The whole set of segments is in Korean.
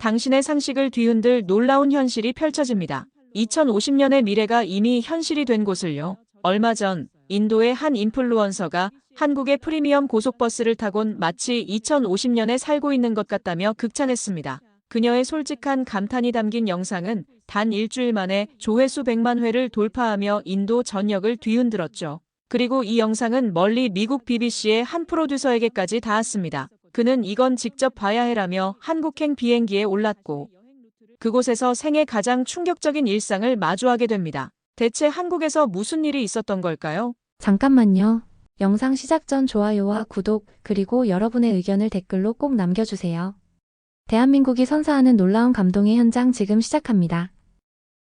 당신의 상식을 뒤흔들 놀라운 현실이 펼쳐집니다. 2050년의 미래가 이미 현실이 된 곳을요. 얼마 전 인도의 한 인플루언서가 한국의 프리미엄 고속버스를 타곤 마치 2050년에 살고 있는 것 같다며 극찬했습니다. 그녀의 솔직한 감탄이 담긴 영상은 단 일주일 만에 조회수 100만 회를 돌파하며 인도 전역을 뒤흔들었죠. 그리고 이 영상은 멀리 미국 BBC의 한 프로듀서에게까지 닿았습니다. 그는 이건 직접 봐야 해라며 한국행 비행기에 올랐고 그곳에서 생애 가장 충격적인 일상을 마주하게 됩니다. 대체 한국에서 무슨 일이 있었던 걸까요? 잠깐만요. 영상 시작 전 좋아요와 구독, 그리고 여러분의 의견을 댓글로 꼭 남겨주세요. 대한민국이 선사하는 놀라운 감동의 현장 지금 시작합니다.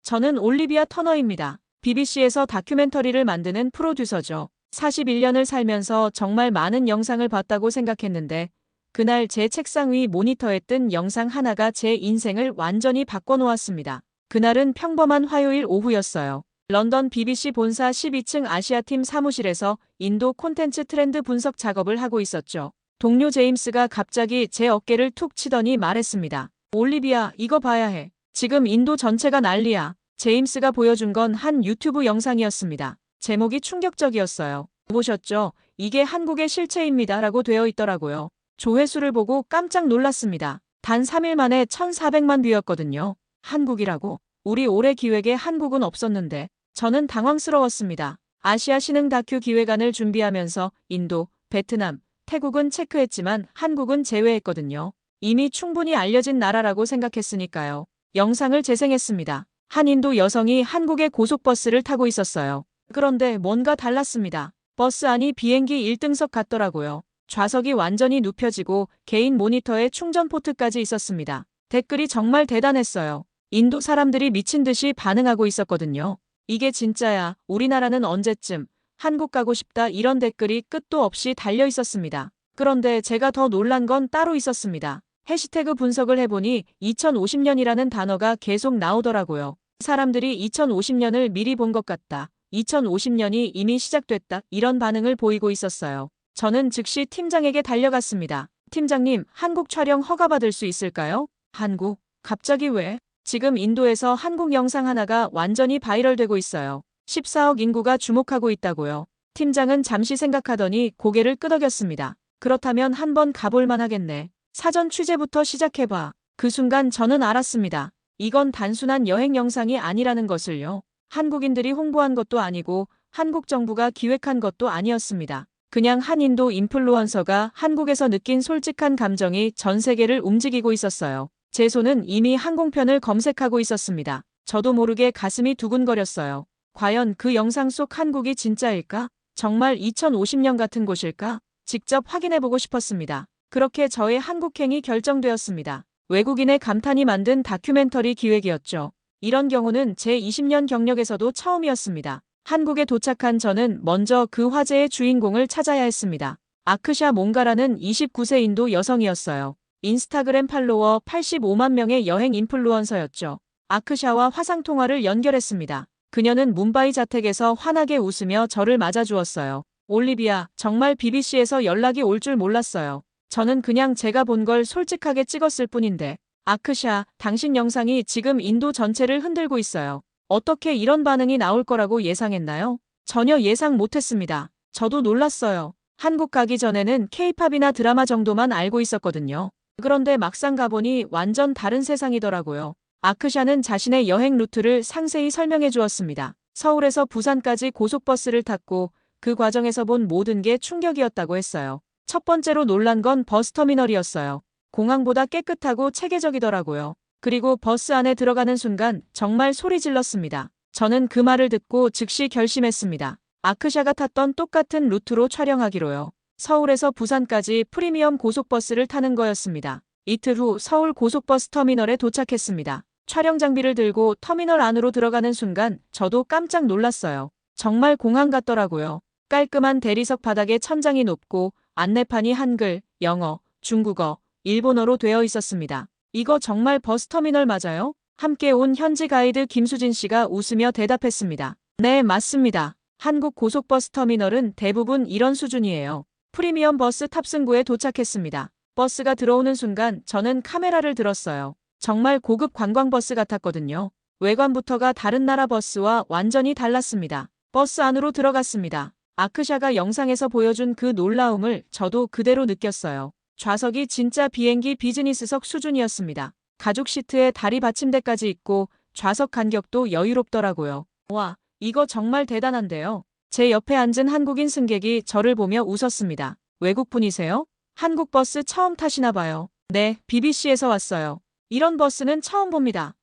저는 올리비아 터너입니다. BBC에서 다큐멘터리를 만드는 프로듀서죠. 41년을 살면서 정말 많은 영상을 봤다고 생각했는데 그날 제 책상 위 모니터에 뜬 영상 하나가 제 인생을 완전히 바꿔놓았습니다. 그날은 평범한 화요일 오후였어요. 런던 BBC 본사 12층 아시아팀 사무실에서 인도 콘텐츠 트렌드 분석 작업을 하고 있었죠. 동료 제임스가 갑자기 제 어깨를 툭 치더니 말했습니다. 올리비아, 이거 봐야 해. 지금 인도 전체가 난리야. 제임스가 보여준 건 한 유튜브 영상이었습니다. 제목이 충격적이었어요. 보셨죠? 이게 한국의 실체입니다. 라고 되어 있더라고요. 조회수를 보고 깜짝 놀랐습니다. 단 3일 만에 1,400만 뷰였거든요. 한국이라고? 우리 올해 기획에 한국은 없었는데 저는 당황스러웠습니다. 아시아 신흥 다큐 기획안을 준비하면서 인도, 베트남, 태국은 체크했지만 한국은 제외했거든요. 이미 충분히 알려진 나라라고 생각했으니까요. 영상을 재생했습니다. 한 인도 여성이 한국의 고속버스를 타고 있었어요. 그런데 뭔가 달랐습니다. 버스 안이 비행기 1등석 같더라고요. 좌석이 완전히 눕혀지고 개인 모니터에 충전 포트까지 있었습니다. 댓글이 정말 대단했어요. 인도 사람들이 미친 듯이 반응하고 있었거든요. 이게 진짜야. 우리나라는 언제쯤 한국 가고 싶다 이런 댓글이 끝도 없이 달려 있었습니다. 그런데 제가 더 놀란 건 따로 있었습니다. 해시태그 분석을 해보니 2050년이라는 단어가 계속 나오더라고요. 사람들이 2050년을 미리 본 것 같다. 2050년이 이미 시작됐다. 이런 반응을 보이고 있었어요. 저는 즉시 팀장에게 달려갔습니다. 팀장님, 한국 촬영 허가받을 수 있을까요? 한국? 갑자기 왜? 지금 인도에서 한국 영상 하나가 완전히 바이럴되고 있어요. 14억 인구가 주목하고 있다고요. 팀장은 잠시 생각하더니 고개를 끄덕였습니다. 그렇다면 한번 가볼만 하겠네. 사전 취재부터 시작해봐. 그 순간 저는 알았습니다. 이건 단순한 여행 영상이 아니라는 것을요. 한국인들이 홍보한 것도 아니고 한국 정부가 기획한 것도 아니었습니다. 그냥 한 인도 인플루언서가 한국에서 느낀 솔직한 감정이 전 세계를 움직이고 있었어요. 제 손은 이미 항공편을 검색하고 있었습니다. 저도 모르게 가슴이 두근거렸어요. 과연 그 영상 속 한국이 진짜일까? 정말 2050년 같은 곳일까? 직접 확인해보고 싶었습니다. 그렇게 저의 한국행이 결정되었습니다. 외국인의 감탄이 만든 다큐멘터리 기획이었죠. 이런 경우는 제 20년 경력에서도 처음이었습니다. 한국에 도착한 저는 먼저 그 화제의 주인공을 찾아야 했습니다. 아크샤 몽가라는 29세 인도 여성이었어요. 인스타그램 팔로워 85만 명의 여행 인플루언서였죠. 아크샤와 화상통화를 연결했습니다. 그녀는 뭄바이 자택에서 환하게 웃으며 저를 맞아주었어요. 올리비아, 정말 BBC에서 연락이 올 줄 몰랐어요. 저는 그냥 제가 본 걸 솔직하게 찍었을 뿐인데. 아크샤, 당신 영상이 지금 인도 전체를 흔들고 있어요. 어떻게 이런 반응이 나올 거라고 예상했나요? 전혀 예상 못했습니다. 저도 놀랐어요. 한국 가기 전에는 K-팝이나 드라마 정도만 알고 있었거든요. 그런데 막상 가보니 완전 다른 세상이더라고요. 아크샤는 자신의 여행 루트를 상세히 설명해 주었습니다. 서울에서 부산까지 고속버스를 탔고 그 과정에서 본 모든 게 충격이었다고 했어요. 첫 번째로 놀란 건 버스터미널이었어요. 공항보다 깨끗하고 체계적이더라고요. 그리고 버스 안에 들어가는 순간 정말 소리 질렀습니다. 저는 그 말을 듣고 즉시 결심했습니다. 아크샤가 탔던 똑같은 루트로 촬영하기로요. 서울에서 부산까지 프리미엄 고속버스를 타는 거였습니다. 이틀 후 서울 고속버스 터미널에 도착했습니다. 촬영 장비를 들고 터미널 안으로 들어가는 순간 저도 깜짝 놀랐어요. 정말 공항 같더라고요. 깔끔한 대리석 바닥에 천장이 높고 안내판이 한글, 영어, 중국어, 일본어로 되어 있었습니다. 이거 정말 버스터미널 맞아요? 함께 온 현지 가이드 김수진 씨가 웃으며 대답했습니다. 네, 맞습니다. 한국 고속버스 터미널은 대부분 이런 수준이에요. 프리미엄 버스 탑승구에 도착했습니다. 버스가 들어오는 순간 저는 카메라를 들었어요. 정말 고급 관광버스 같았거든요. 외관부터가 다른 나라 버스와 완전히 달랐습니다. 버스 안으로 들어갔습니다. 아크샤가 영상에서 보여준 그 놀라움을 저도 그대로 느꼈어요. 좌석이 진짜 비행기 비즈니스석 수준이었습니다. 가죽 시트에 다리 받침대까지 있고 좌석 간격도 여유롭더라고요. 와, 이거 정말 대단한데요. 제 옆에 앉은 한국인 승객이 저를 보며 웃었습니다. 외국분이세요? 한국 버스 처음 타시나 봐요. 네, BBC에서 왔어요. 이런 버스는 처음 봅니다.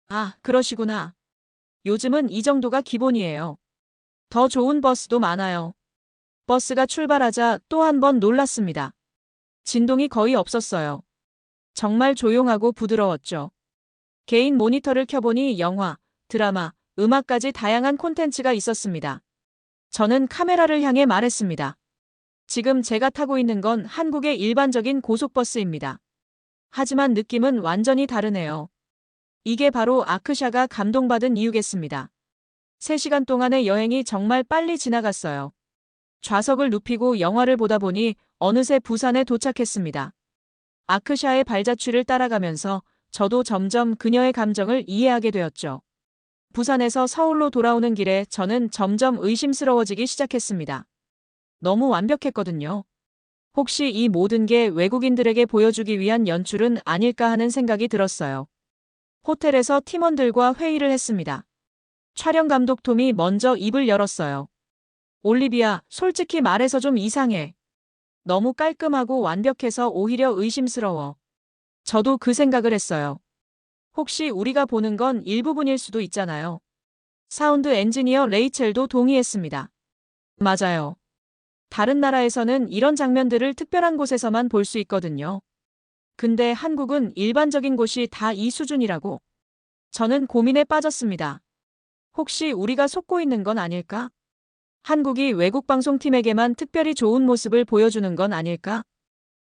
아, 그러시구나. 요즘은 이 정도가 기본이에요. 더 좋은 버스도 많아요. 버스가 출발하자 또 한 번 놀랐습니다. 진동이 거의 없었어요. 정말 조용하고 부드러웠죠. 개인 모니터를 켜보니 영화, 드라마, 음악까지 다양한 콘텐츠가 있었습니다. 저는 카메라를 향해 말했습니다. 지금 제가 타고 있는 건 한국의 일반적인 고속버스입니다. 하지만 느낌은 완전히 다르네요. 이게 바로 아크샤가 감동받은 이유겠습니다. 3시간 동안의 여행이 정말 빨리 지나갔어요. 좌석을 눕히고 영화를 보다 보니 어느새 부산에 도착했습니다. 아크샤의 발자취를 따라가면서 저도 점점 그녀의 감정을 이해하게 되었죠. 부산에서 서울로 돌아오는 길에 저는 점점 의심스러워지기 시작했습니다. 너무 완벽했거든요. 혹시 이 모든 게 외국인들에게 보여주기 위한 연출은 아닐까 하는 생각이 들었어요. 호텔에서 팀원들과 회의를 했습니다. 촬영 감독 톰이 먼저 입을 열었어요. 올리비아, 솔직히 말해서 좀 이상해. 너무 깔끔하고 완벽해서 오히려 의심스러워. 저도 그 생각을 했어요. 혹시 우리가 보는 건 일부분일 수도 있잖아요. 사운드 엔지니어 레이첼도 동의했습니다. 맞아요. 다른 나라에서는 이런 장면들을 특별한 곳에서만 볼 수 있거든요. 근데 한국은 일반적인 곳이 다 이 수준이라고. 저는 고민에 빠졌습니다. 혹시 우리가 속고 있는 건 아닐까? 한국이 외국 방송팀에게만 특별히 좋은 모습을 보여주는 건 아닐까?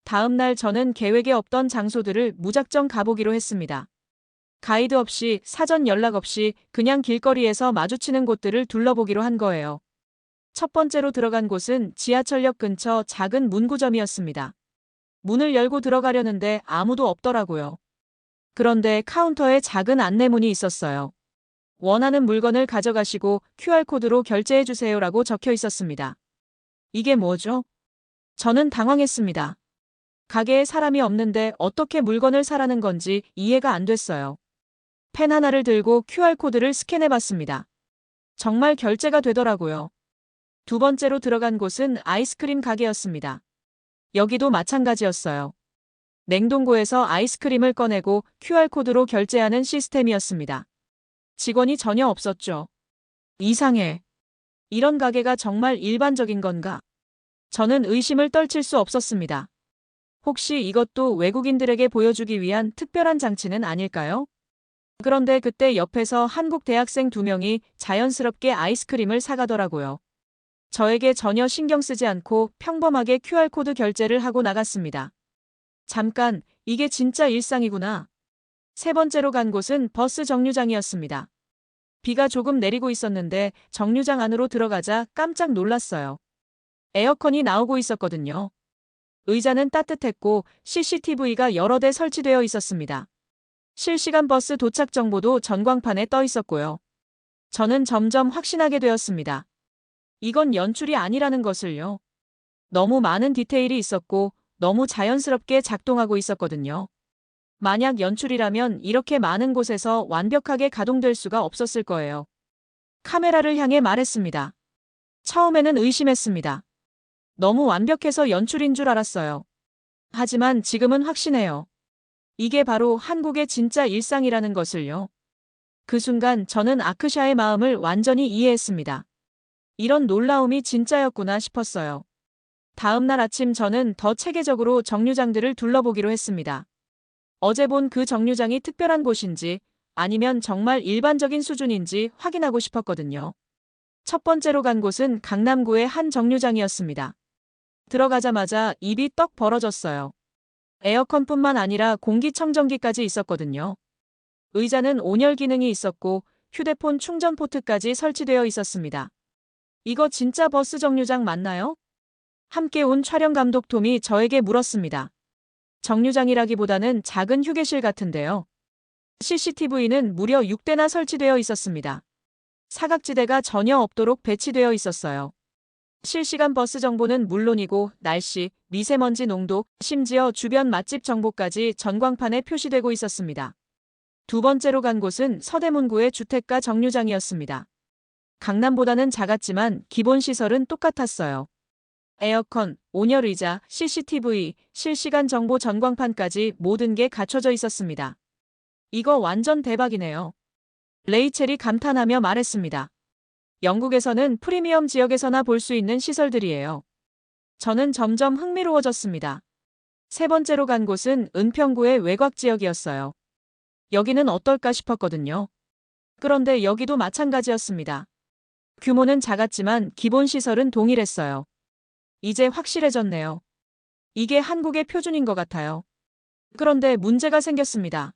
다음 날 저는 계획에 없던 장소들을 무작정 가보기로 했습니다. 가이드 없이, 사전 연락 없이 그냥 길거리에서 마주치는 곳들을 둘러보기로 한 거예요. 첫 번째로 들어간 곳은 지하철역 근처 작은 문구점이었습니다. 문을 열고 들어가려는데 아무도 없더라고요. 그런데 카운터에 작은 안내문이 있었어요. 원하는 물건을 가져가시고 QR코드로 결제해주세요라고 적혀 있었습니다. 이게 뭐죠? 저는 당황했습니다. 가게에 사람이 없는데 어떻게 물건을 사라는 건지 이해가 안 됐어요. 펜 하나를 들고 QR코드를 스캔해봤습니다. 정말 결제가 되더라고요. 두 번째로 들어간 곳은 아이스크림 가게였습니다. 여기도 마찬가지였어요. 냉동고에서 아이스크림을 꺼내고 QR코드로 결제하는 시스템이었습니다. 직원이 전혀 없었죠. 이상해. 이런 가게가 정말 일반적인 건가? 저는 의심을 떨칠 수 없었습니다. 혹시 이것도 외국인들에게 보여주기 위한 특별한 장치는 아닐까요? 그런데 그때 옆에서 한국 대학생 2명이 자연스럽게 아이스크림을 사가더라고요. 저에게 전혀 신경 쓰지 않고 평범하게 QR코드 결제를 하고 나갔습니다. 잠깐, 이게 진짜 일상이구나. 세 번째로 간 곳은 버스 정류장이었습니다. 비가 조금 내리고 있었는데 정류장 안으로 들어가자 깜짝 놀랐어요. 에어컨이 나오고 있었거든요. 의자는 따뜻했고 CCTV가 여러 대 설치되어 있었습니다. 실시간 버스 도착 정보도 전광판에 떠 있었고요. 저는 점점 확신하게 되었습니다. 이건 연출이 아니라는 것을요. 너무 많은 디테일이 있었고 너무 자연스럽게 작동하고 있었거든요. 만약 연출이라면 이렇게 많은 곳에서 완벽하게 가동될 수가 없었을 거예요. 카메라를 향해 말했습니다. 처음에는 의심했습니다. 너무 완벽해서 연출인 줄 알았어요. 하지만 지금은 확신해요. 이게 바로 한국의 진짜 일상이라는 것을요. 그 순간 저는 아크샤의 마음을 완전히 이해했습니다. 이런 놀라움이 진짜였구나 싶었어요. 다음 날 아침 저는 더 체계적으로 정류장들을 둘러보기로 했습니다. 어제 본 그 정류장이 특별한 곳인지 아니면 정말 일반적인 수준인지 확인하고 싶었거든요. 첫 번째로 간 곳은 강남구의 한 정류장이었습니다. 들어가자마자 입이 떡 벌어졌어요. 에어컨뿐만 아니라 공기청정기까지 있었거든요. 의자는 온열 기능이 있었고 휴대폰 충전 포트까지 설치되어 있었습니다. 이거 진짜 버스 정류장 맞나요? 함께 온 촬영 감독 톰이 저에게 물었습니다. 정류장이라기보다는 작은 휴게실 같은데요. CCTV는 무려 6대나 설치되어 있었습니다. 사각지대가 전혀 없도록 배치되어 있었어요. 실시간 버스 정보는 물론이고 날씨, 미세먼지 농도, 심지어 주변 맛집 정보까지 전광판에 표시되고 있었습니다. 두 번째로 간 곳은 서대문구의 주택가 정류장이었습니다. 강남보다는 작았지만 기본 시설은 똑같았어요. 에어컨, 온열 의자, CCTV, 실시간 정보 전광판까지 모든 게 갖춰져 있었습니다. 이거 완전 대박이네요. 레이첼이 감탄하며 말했습니다. 영국에서는 프리미엄 지역에서나 볼 수 있는 시설들이에요. 저는 점점 흥미로워졌습니다. 세 번째로 간 곳은 은평구의 외곽 지역이었어요. 여기는 어떨까 싶었거든요. 그런데 여기도 마찬가지였습니다. 규모는 작았지만 기본 시설은 동일했어요. 이제 확실해졌네요. 이게 한국의 표준인 것 같아요. 그런데 문제가 생겼습니다.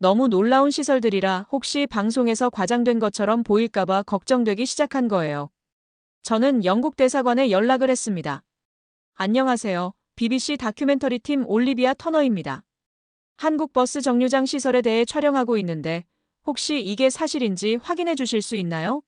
너무 놀라운 시설들이라 혹시 방송에서 과장된 것처럼 보일까봐 걱정되기 시작한 거예요. 저는 영국 대사관에 연락을 했습니다. 안녕하세요. BBC 다큐멘터리 팀 올리비아 터너입니다. 한국 버스 정류장 시설에 대해 촬영하고 있는데 혹시 이게 사실인지 확인해 주실 수 있나요?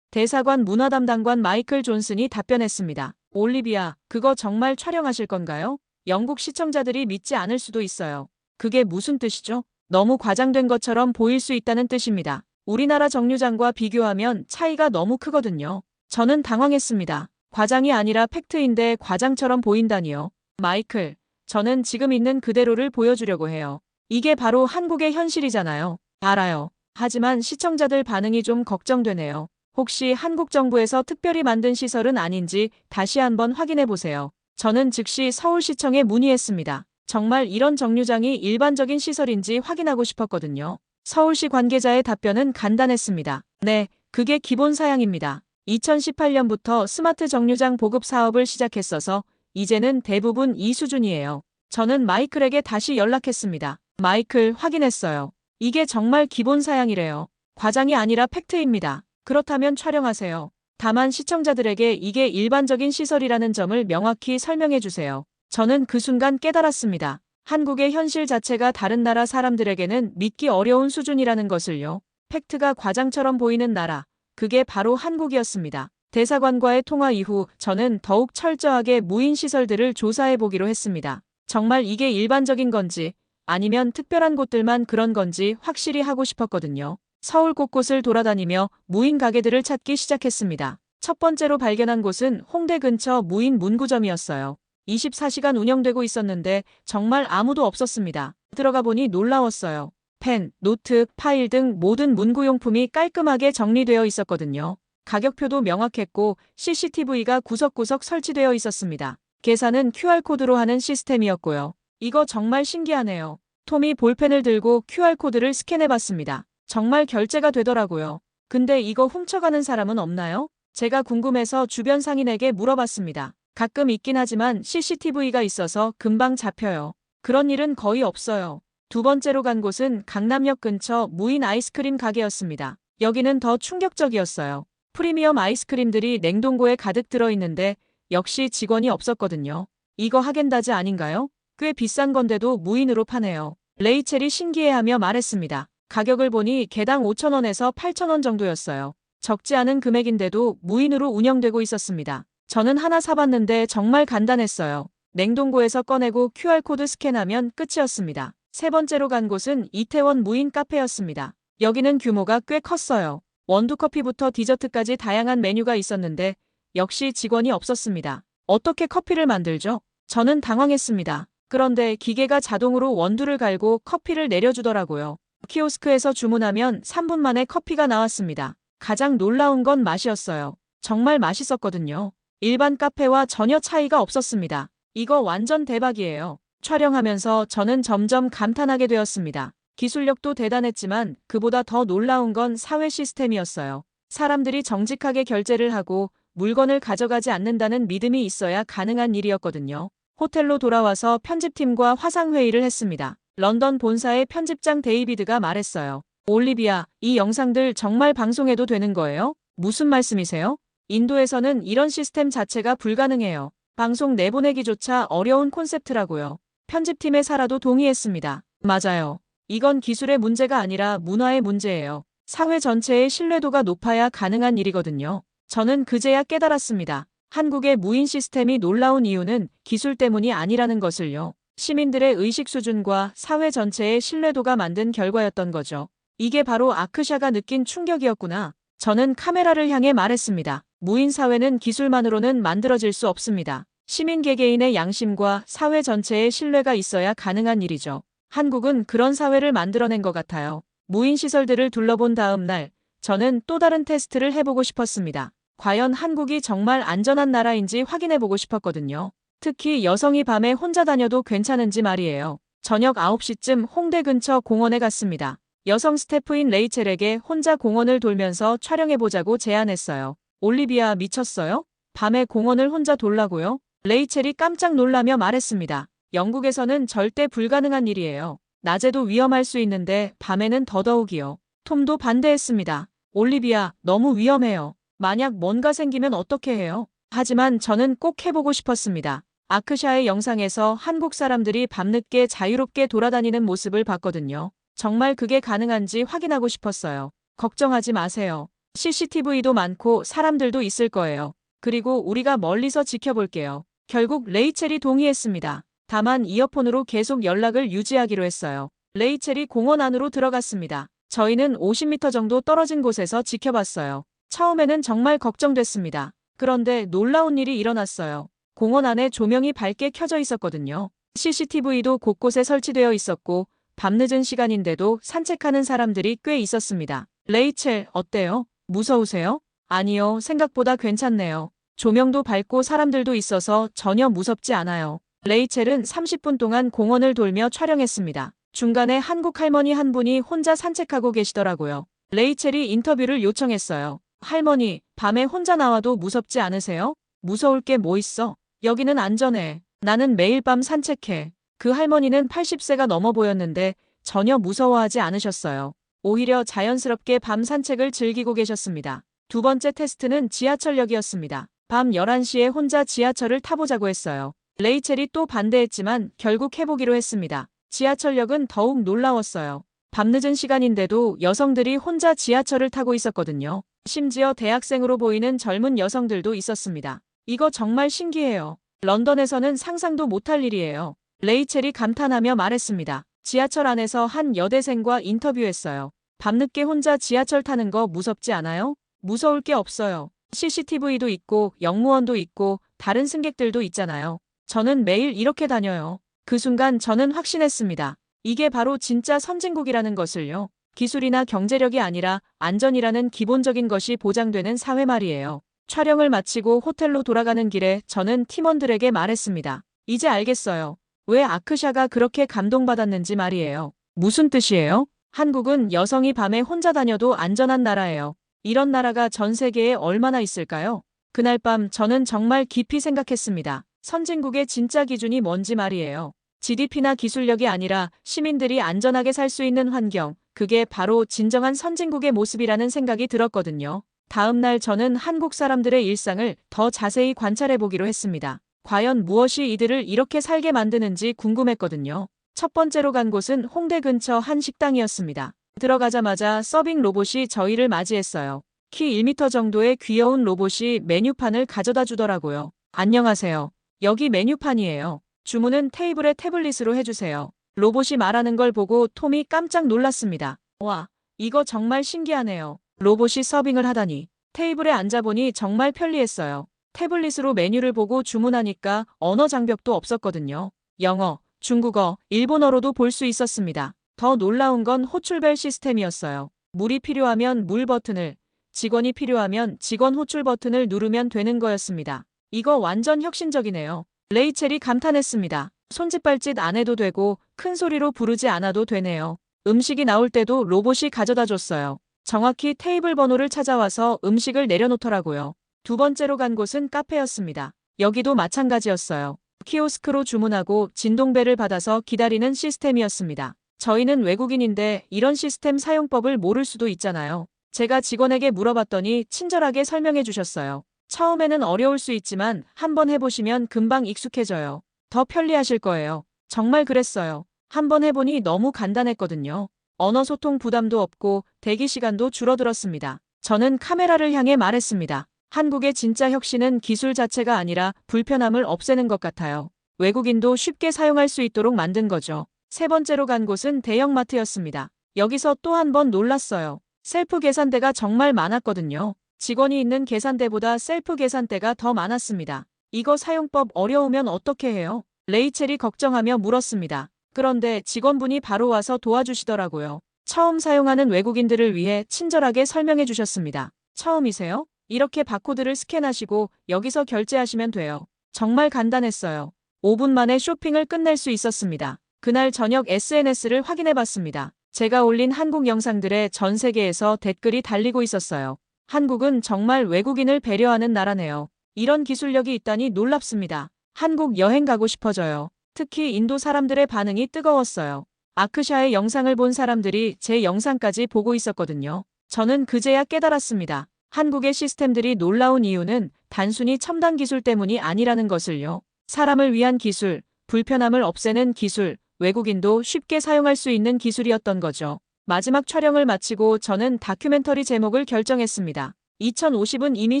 대사관 문화담당관 마이클 존슨이 답변했습니다. 올리비아, 그거 정말 촬영하실 건가요? 영국 시청자들이 믿지 않을 수도 있어요. 그게 무슨 뜻이죠? 너무 과장된 것처럼 보일 수 있다는 뜻입니다. 우리나라 정류장과 비교하면 차이가 너무 크거든요. 저는 당황했습니다. 과장이 아니라 팩트인데 과장처럼 보인다니요. 마이클, 저는 지금 있는 그대로를 보여주려고 해요. 이게 바로 한국의 현실이잖아요. 알아요. 하지만 시청자들 반응이 좀 걱정되네요. 혹시 한국 정부에서 특별히 만든 시설은 아닌지 다시 한번 확인해 보세요. 저는 즉시 서울시청에 문의했습니다. 정말 이런 정류장이 일반적인 시설인지 확인하고 싶었거든요. 서울시 관계자의 답변은 간단했습니다. 네, 그게 기본 사양입니다. 2018년부터 스마트 정류장 보급 사업을 시작했어서 이제는 대부분 이 수준이에요. 저는 마이클에게 다시 연락했습니다. 마이클, 확인했어요. 이게 정말 기본 사양이래요. 과장이 아니라 팩트입니다. 그렇다면 촬영하세요. 다만 시청자들에게 이게 일반적인 시설이라는 점을 명확히 설명해 주세요. 저는 그 순간 깨달았습니다. 한국의 현실 자체가 다른 나라 사람들에게는 믿기 어려운 수준이라는 것을요. 팩트가 과장처럼 보이는 나라, 그게 바로 한국이었습니다. 대사관과의 통화 이후 저는 더욱 철저하게 무인 시설들을 조사해 보기로 했습니다. 정말 이게 일반적인 건지 아니면 특별한 곳들만 그런 건지 확실히 하고 싶었거든요. 서울 곳곳을 돌아다니며 무인 가게들을 찾기 시작했습니다. 첫 번째로 발견한 곳은 홍대 근처 무인 문구점이었어요. 24시간 운영되고 있었는데 정말 아무도 없었습니다. 들어가 보니 놀라웠어요. 펜, 노트, 파일 등 모든 문구용품이 깔끔하게 정리되어 있었거든요. 가격표도 명확했고 CCTV가 구석구석 설치되어 있었습니다. 계산은 QR코드로 하는 시스템이었고요. 이거 정말 신기하네요. 톰이 볼펜을 들고 QR코드를 스캔해봤습니다. 정말 결제가 되더라고요. 근데 이거 훔쳐가는 사람은 없나요? 제가 궁금해서 주변 상인에게 물어봤습니다. 가끔 있긴 하지만 CCTV가 있어서 금방 잡혀요. 그런 일은 거의 없어요. 두 번째로 간 곳은 강남역 근처 무인 아이스크림 가게였습니다. 여기는 더 충격적이었어요. 프리미엄 아이스크림들이 냉동고에 가득 들어있는데 역시 직원이 없었거든요. 이거 하겐다즈 아닌가요? 꽤 비싼 건데도 무인으로 파네요. 레이첼이 신기해하며 말했습니다. 가격을 보니 개당 5,000원에서 8,000원 정도였어요. 적지 않은 금액인데도 무인으로 운영되고 있었습니다. 저는 하나 사봤는데 정말 간단했어요. 냉동고에서 꺼내고 QR코드 스캔하면 끝이었습니다. 세 번째로 간 곳은 이태원 무인 카페였습니다. 여기는 규모가 꽤 컸어요. 원두커피부터 디저트까지 다양한 메뉴가 있었는데 역시 직원이 없었습니다. 어떻게 커피를 만들죠? 저는 당황했습니다. 그런데 기계가 자동으로 원두를 갈고 커피를 내려주더라고요. 키오스크에서 주문하면 3분 만에 커피가 나왔습니다. 가장 놀라운 건 맛이었어요. 정말 맛있었거든요. 일반 카페와 전혀 차이가 없었습니다. 이거 완전 대박이에요. 촬영하면서 저는 점점 감탄하게 되었습니다. 기술력도 대단했지만 그보다 더 놀라운 건 사회 시스템이었어요. 사람들이 정직하게 결제를 하고 물건을 가져가지 않는다는 믿음이 있어야 가능한 일이었거든요. 호텔로 돌아와서 편집팀과 화상회의를 했습니다. 런던 본사의 편집장 데이비드가 말했어요. 올리비아, 이 영상들 정말 방송해도 되는 거예요? 무슨 말씀이세요? 인도에서는 이런 시스템 자체가 불가능해요. 방송 내보내기조차 어려운 콘셉트라고요. 편집팀의 사라도 동의했습니다. 맞아요. 이건 기술의 문제가 아니라 문화의 문제예요. 사회 전체의 신뢰도가 높아야 가능한 일이거든요. 저는 그제야 깨달았습니다. 한국의 무인 시스템이 놀라운 이유는 기술 때문이 아니라는 것을요. 시민들의 의식 수준과 사회 전체의 신뢰도가 만든 결과였던 거죠. 이게 바로 아크샤가 느낀 충격이었구나. 저는 카메라를 향해 말했습니다. 무인 사회는 기술만으로는 만들어질 수 없습니다. 시민 개개인의 양심과 사회 전체의 신뢰가 있어야 가능한 일이죠. 한국은 그런 사회를 만들어낸 것 같아요. 무인 시설들을 둘러본 다음 날, 저는 또 다른 테스트를 해보고 싶었습니다. 과연 한국이 정말 안전한 나라인지 확인해보고 싶었거든요. 특히 여성이 밤에 혼자 다녀도 괜찮은지 말이에요. 저녁 9시쯤 홍대 근처 공원에 갔습니다. 여성 스태프인 레이첼에게 혼자 공원을 돌면서 촬영해보자고 제안했어요. 올리비아 미쳤어요? 밤에 공원을 혼자 돌라고요? 레이첼이 깜짝 놀라며 말했습니다. 영국에서는 절대 불가능한 일이에요. 낮에도 위험할 수 있는데 밤에는 더더욱이요. 톰도 반대했습니다. 올리비아, 너무 위험해요. 만약 뭔가 생기면 어떻게 해요? 하지만 저는 꼭 해보고 싶었습니다. 아크샤의 영상에서 한국 사람들이 밤늦게 자유롭게 돌아다니는 모습을 봤거든요. 정말 그게 가능한지 확인하고 싶었어요. 걱정하지 마세요. CCTV도 많고 사람들도 있을 거예요. 그리고 우리가 멀리서 지켜볼게요. 결국 레이첼이 동의했습니다. 다만 이어폰으로 계속 연락을 유지하기로 했어요. 레이첼이 공원 안으로 들어갔습니다. 저희는 50m 정도 떨어진 곳에서 지켜봤어요. 처음에는 정말 걱정됐습니다. 그런데 놀라운 일이 일어났어요. 공원 안에 조명이 밝게 켜져 있었거든요. CCTV도 곳곳에 설치되어 있었고 밤늦은 시간인데도 산책하는 사람들이 꽤 있었습니다. 레이첼, 어때요? 무서우세요? 아니요, 생각보다 괜찮네요. 조명도 밝고 사람들도 있어서 전혀 무섭지 않아요. 레이첼은 30분 동안 공원을 돌며 촬영했습니다. 중간에 한국 할머니 한 분이 혼자 산책하고 계시더라고요. 레이첼이 인터뷰를 요청했어요. 할머니, 밤에 혼자 나와도 무섭지 않으세요? 무서울 게 뭐 있어? 여기는 안전해. 나는 매일 밤 산책해. 그 할머니는 80세가 넘어 보였는데 전혀 무서워하지 않으셨어요. 오히려 자연스럽게 밤 산책을 즐기고 계셨습니다. 두 번째 테스트는 지하철역이었습니다. 밤 11시에 혼자 지하철을 타보자고 했어요. 레이첼이 또 반대했지만 결국 해보기로 했습니다. 지하철역은 더욱 놀라웠어요. 밤늦은 시간인데도 여성들이 혼자 지하철을 타고 있었거든요. 심지어 대학생으로 보이는 젊은 여성들도 있었습니다. 이거 정말 신기해요. 런던에서는 상상도 못할 일이에요. 레이첼이 감탄하며 말했습니다. 지하철 안에서 한 여대생과 인터뷰했어요. 밤늦게 혼자 지하철 타는 거 무섭지 않아요? 무서울 게 없어요. CCTV도 있고 영무원도 있고 다른 승객들도 있잖아요. 저는 매일 이렇게 다녀요. 그 순간 저는 확신했습니다. 이게 바로 진짜 선진국이라는 것을요. 기술이나 경제력이 아니라 안전이라는 기본적인 것이 보장되는 사회 말이에요. 촬영을 마치고 호텔로 돌아가는 길에 저는 팀원들에게 말했습니다. 이제 알겠어요. 왜 아크샤가 그렇게 감동받았는지 말이에요. 무슨 뜻이에요? 한국은 여성이 밤에 혼자 다녀도 안전한 나라예요. 이런 나라가 전 세계에 얼마나 있을까요? 그날 밤 저는 정말 깊이 생각했습니다. 선진국의 진짜 기준이 뭔지 말이에요. GDP나 기술력이 아니라 시민들이 안전하게 살 수 있는 환경, 그게 바로 진정한 선진국의 모습이라는 생각이 들었거든요. 다음 날 저는 한국 사람들의 일상을 더 자세히 관찰해 보기로 했습니다. 과연 무엇이 이들을 이렇게 살게 만드는지 궁금했거든요. 첫 번째로 간 곳은 홍대 근처 한 식당이었습니다. 들어가자마자 서빙 로봇이 저희를 맞이했어요. 키 1m 정도의 귀여운 로봇이 메뉴판을 가져다 주더라고요. 안녕하세요. 여기 메뉴판이에요. 주문은 테이블에 태블릿으로 해주세요. 로봇이 말하는 걸 보고 톰이 깜짝 놀랐습니다. 와, 이거 정말 신기하네요. 로봇이 서빙을 하다니. 테이블에 앉아보니 정말 편리했어요. 태블릿으로 메뉴를 보고 주문하니까 언어 장벽도 없었거든요. 영어, 중국어, 일본어로도 볼 수 있었습니다. 더 놀라운 건 호출벨 시스템이었어요. 물이 필요하면 물 버튼을, 직원이 필요하면 직원 호출 버튼을 누르면 되는 거였습니다. 이거 완전 혁신적이네요. 레이첼이 감탄했습니다. 손짓발짓 안 해도 되고 큰 소리로 부르지 않아도 되네요. 음식이 나올 때도 로봇이 가져다 줬어요. 정확히 테이블 번호를 찾아와서 음식을 내려놓더라고요. 두 번째로 간 곳은 카페였습니다. 여기도 마찬가지였어요. 키오스크로 주문하고 진동벨을 받아서 기다리는 시스템이었습니다. 저희는 외국인인데 이런 시스템 사용법을 모를 수도 있잖아요. 제가 직원에게 물어봤더니 친절하게 설명해 주셨어요. 처음에는 어려울 수 있지만 한번 해보시면 금방 익숙해져요. 더 편리하실 거예요. 정말 그랬어요. 한번 해보니 너무 간단했거든요. 언어 소통 부담도 없고 대기 시간도 줄어들었습니다. 저는 카메라를 향해 말했습니다. 한국의 진짜 혁신은 기술 자체가 아니라 불편함을 없애는 것 같아요. 외국인도 쉽게 사용할 수 있도록 만든 거죠. 세 번째로 간 곳은 대형마트였습니다. 여기서 또 한 번 놀랐어요. 셀프 계산대가 정말 많았거든요. 직원이 있는 계산대보다 셀프 계산대가 더 많았습니다. 이거 사용법 어려우면 어떻게 해요? 레이첼이 걱정하며 물었습니다. 그런데 직원분이 바로 와서 도와주시더라고요. 처음 사용하는 외국인들을 위해 친절하게 설명해 주셨습니다. 처음이세요? 이렇게 바코드를 스캔하시고 여기서 결제하시면 돼요. 정말 간단했어요. 5분 만에 쇼핑을 끝낼 수 있었습니다. 그날 저녁 SNS를 확인해 봤습니다. 제가 올린 한국 영상들에 전 세계에서 댓글이 달리고 있었어요. 한국은 정말 외국인을 배려하는 나라네요. 이런 기술력이 있다니 놀랍습니다. 한국 여행 가고 싶어져요. 특히 인도 사람들의 반응이 뜨거웠어요. 아크샤의 영상을 본 사람들이 제 영상까지 보고 있었거든요. 저는 그제야 깨달았습니다. 한국의 시스템들이 놀라운 이유는 단순히 첨단 기술 때문이 아니라는 것을요. 사람을 위한 기술, 불편함을 없애는 기술, 외국인도 쉽게 사용할 수 있는 기술이었던 거죠. 마지막 촬영을 마치고 저는 다큐멘터리 제목을 결정했습니다. 2050은 이미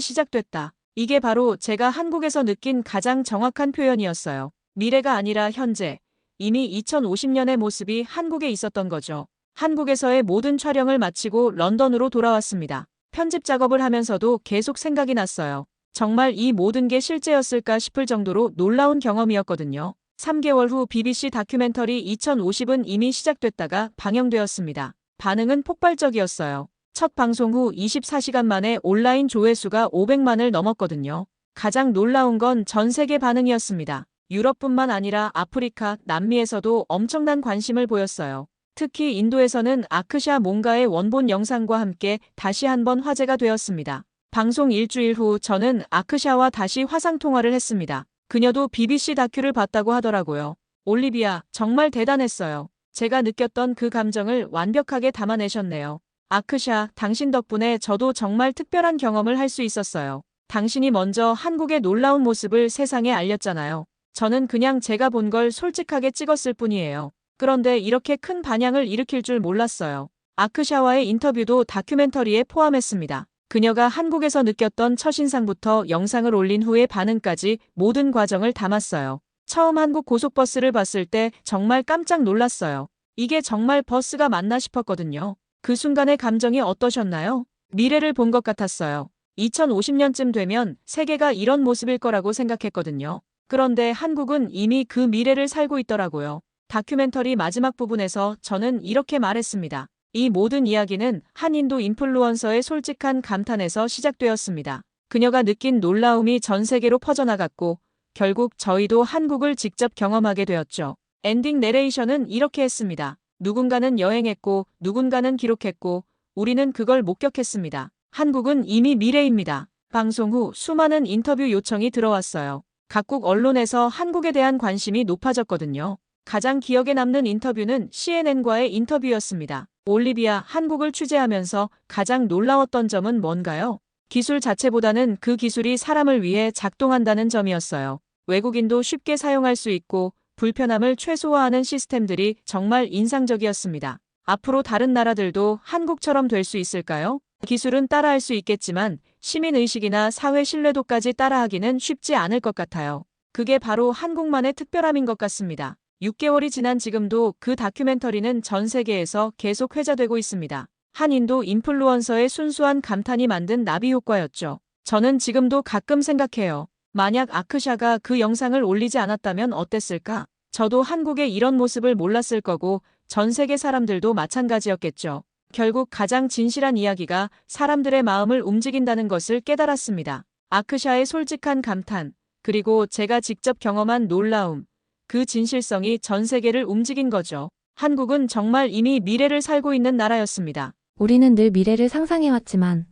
시작됐다. 이게 바로 제가 한국에서 느낀 가장 정확한 표현이었어요. 미래가 아니라 현재, 이미 2050년의 모습이 한국에 있었던 거죠. 한국에서의 모든 촬영을 마치고 런던으로 돌아왔습니다. 편집 작업을 하면서도 계속 생각이 났어요. 정말 이 모든 게 실제였을까 싶을 정도로 놀라운 경험이었거든요. 3개월 후 BBC 다큐멘터리 2050은 이미 시작됐다가 방영되었습니다. 반응은 폭발적이었어요. 첫 방송 후 24시간 만에 온라인 조회수가 500만을 넘었거든요. 가장 놀라운 건 전 세계 반응이었습니다. 유럽뿐만 아니라 아프리카, 남미에서도 엄청난 관심을 보였어요. 특히 인도에서는 아크샤 몽가의 원본 영상과 함께 다시 한번 화제가 되었습니다. 방송 일주일 후 저는 아크샤와 다시 화상통화를 했습니다. 그녀도 BBC 다큐를 봤다고 하더라고요. 올리비아, 정말 대단했어요. 제가 느꼈던 그 감정을 완벽하게 담아내셨네요. 아크샤, 당신 덕분에 저도 정말 특별한 경험을 할 수 있었어요. 당신이 먼저 한국의 놀라운 모습을 세상에 알렸잖아요. 저는 그냥 제가 본 걸 솔직하게 찍었을 뿐이에요. 그런데 이렇게 큰 반향을 일으킬 줄 몰랐어요. 아크샤와의 인터뷰도 다큐멘터리에 포함했습니다. 그녀가 한국에서 느꼈던 첫인상부터 영상을 올린 후의 반응까지 모든 과정을 담았어요. 처음 한국 고속버스를 봤을 때 정말 깜짝 놀랐어요. 이게 정말 버스가 맞나 싶었거든요. 그 순간의 감정이 어떠셨나요? 미래를 본 것 같았어요. 2050년쯤 되면 세계가 이런 모습일 거라고 생각했거든요. 그런데 한국은 이미 그 미래를 살고 있더라고요. 다큐멘터리 마지막 부분에서 저는 이렇게 말했습니다. 이 모든 이야기는 한 인도 인플루언서의 솔직한 감탄에서 시작되었습니다. 그녀가 느낀 놀라움이 전 세계로 퍼져나갔고 결국 저희도 한국을 직접 경험하게 되었죠. 엔딩 내레이션은 이렇게 했습니다. 누군가는 여행했고 누군가는 기록했고 우리는 그걸 목격했습니다. 한국은 이미 미래입니다. 방송 후 수많은 인터뷰 요청이 들어왔어요. 각국 언론에서 한국에 대한 관심이 높아졌거든요. 가장 기억에 남는 인터뷰는 CNN과의 인터뷰였습니다. 올리비아, 한국을 취재하면서 가장 놀라웠던 점은 뭔가요? 기술 자체보다는 그 기술이 사람을 위해 작동한다는 점이었어요. 외국인도 쉽게 사용할 수 있고 불편함을 최소화하는 시스템들이 정말 인상적이었습니다. 앞으로 다른 나라들도 한국처럼 될 수 있을까요? 기술은 따라할 수 있겠지만 시민의식이나 사회 신뢰도까지 따라하기는 쉽지 않을 것 같아요. 그게 바로 한국만의 특별함인 것 같습니다. 6개월이 지난 지금도 그 다큐멘터리는 전 세계에서 계속 회자되고 있습니다. 한 인도 인플루언서의 순수한 감탄이 만든 나비 효과였죠. 저는 지금도 가끔 생각해요. 만약 아크샤가 그 영상을 올리지 않았다면 어땠을까? 저도 한국의 이런 모습을 몰랐을 거고 전 세계 사람들도 마찬가지였겠죠. 결국 가장 진실한 이야기가 사람들의 마음을 움직인다는 것을 깨달았습니다. 아크샤의 솔직한 감탄, 그리고 제가 직접 경험한 놀라움, 그 진실성이 전 세계를 움직인 거죠. 한국은 정말 이미 미래를 살고 있는 나라였습니다. 우리는 늘 미래를 상상해왔지만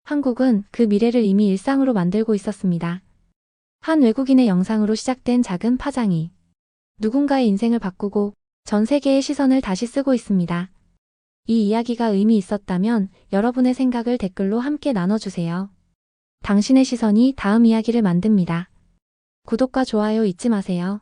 한국은 그 미래를 이미 일상으로 만들고 있었습니다. 한 외국인의 영상으로 시작된 작은 파장이 누군가의 인생을 바꾸고 전 세계의 시선을 다시 쓰고 있습니다. 이 이야기가 의미 있었다면 여러분의 생각을 댓글로 함께 나눠주세요. 당신의 시선이 다음 이야기를 만듭니다. 구독과 좋아요 잊지 마세요.